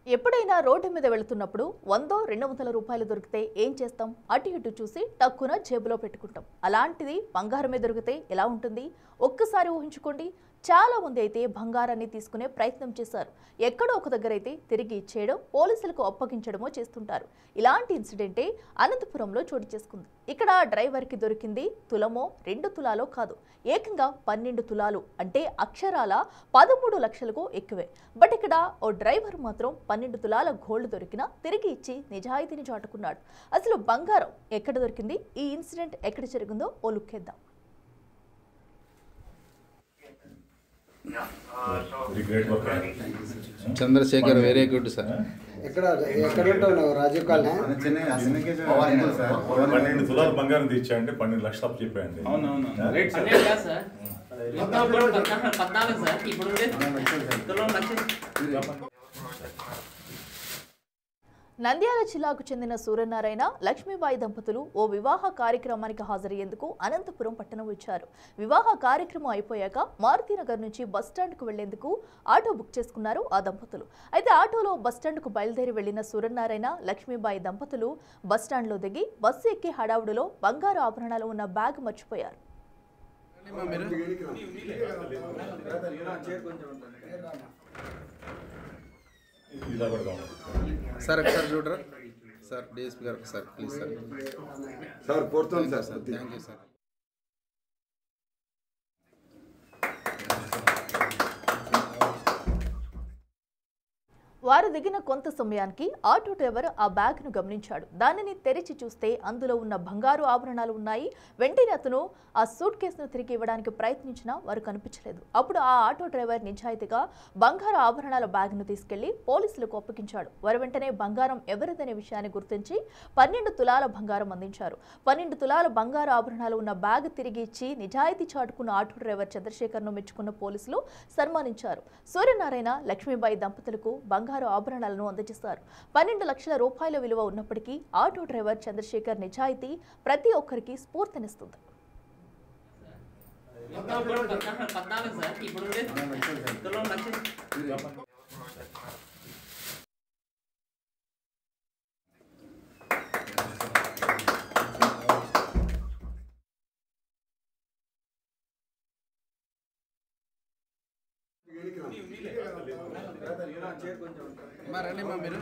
ఎప్పుడైనా రోడ్డు మీద వెళుతున్నప్పుడు 100-200 రూపాయలు దొరికితే ఏం చేస్తాం? అటు ఇటు చూసి టక్కున జేబులో పెట్టుకుంటాం. అలాంటిది బంగారమే దొరికితే ఎలా ఉంటుంది? ఒక్కసారి ఊహించుకోండి. చాలా మంది అయితే బంగారాన్ని తీసుకునే ప్రయత్నం చేశారు. ఎక్కడో ఒక దగ్గర అయితే తిరిగి ఇచ్చేయడం, పోలీసులకు అప్పగించడమో చేస్తుంటారు. ఇలాంటి ఇన్సిడెంటే అనంతపురంలో చోటు చేసుకుంది. ఇక్కడ డ్రైవర్కి దొరికింది తులమో 2 తులాలో కాదు, ఏకంగా 12 తులాలు, అంటే అక్షరాల 13 లక్షలకు ఎక్కువే. బట్ ఇక్కడ ఓ డ్రైవర్ మాత్రం 12 తులాల గోల్డ్ దొరికినా తిరిగి ఇచ్చి నిజాయితీని చాటుకున్నాడు. అసలు బంగారం ఎక్కడ దొరికింది, ఈ ఇన్సిడెంట్ ఎక్కడ జరిగిందో ఓ లుక్ వేద్దాం. Chandrashekhar very good sir. ఎక్కడ ఉంటావు రాజీవ్ కాలనీ? 12 తులాలు బంగారం తెచ్చాయండి, 12 లక్షలు అప్పు చెప్పాయండి. నంద్యాల జిల్లాకు చెందిన సూర్యనారాయణ, లక్ష్మీబాయి దంపతులు ఓ వివాహ కార్యక్రమానికి హాజరయ్యేందుకు అనంతపురం పట్టణం వచ్చారు. వివాహ కార్యక్రమం అయిపోయాక మారుతినగర్ నుంచి బస్టాండ్కు వెళ్లేందుకు ఆటో బుక్ చేసుకున్నారు ఆ దంపతులు. అయితే ఆటోలో బస్టాండ్కు బయలుదేరి వెళ్లిన సూర్యనారాయణ, లక్ష్మీబాయి దంపతులు బస్టాండ్లో దిగి బస్సు ఎక్కి హడావుడిలో బంగారు ఆభరణాలు ఉన్న బ్యాగ్ మర్చిపోయారు. సార్ ఒకసారి చూడరా సార్, డిఎస్పీ గారు సార్ ప్లీజ్ సార్. సార్ పోతాం సార్. Thank you sir. వారు దిగిన కొంత సమయానికి ఆటో డ్రైవర్ ఆ బ్యాగ్ను గమనించాడు. దానిని తెరిచి చూస్తే అందులో ఉన్న బంగారు ఆభరణాలు ఉన్నాయి. వెంటనే అతను ఆ సూట్ కేసును తిరిగి ఇవ్వడానికి ప్రయత్నించినా వారు కనిపించలేదు. అప్పుడు ఆ ఆటో డ్రైవర్ నిజాయితీగా బంగారు ఆభరణాల బ్యాగ్ను తీసుకెళ్లి పోలీసులకు అప్పగించాడు. వారు వెంటనే బంగారం ఎవరిదనే విషయాన్ని గుర్తించి 12 తులాల బంగారం అందించారు. 12 తులాల బంగారు ఆభరణాలు ఉన్న బ్యాగ్ తిరిగి ఇచ్చి నిజాయితీ చాటుకున్న ఆటో డ్రైవర్ చంద్రశేఖర్ను మెచ్చుకున్న పోలీసులు సన్మానించారు. సూర్యనారాయణ, లక్ష్మీబాయి దంపతులకు బంగారు ఆభరణాలను అందజేశారు. 12 లక్షల రూపాయల విలువ ఉన్నప్పటికీ ఆటో డ్రైవర్ చంద్రశేఖర్ నిజాయితీ ప్రతి ఒక్కరికి స్ఫూర్తినిస్తుంది. రండి మా మీరు.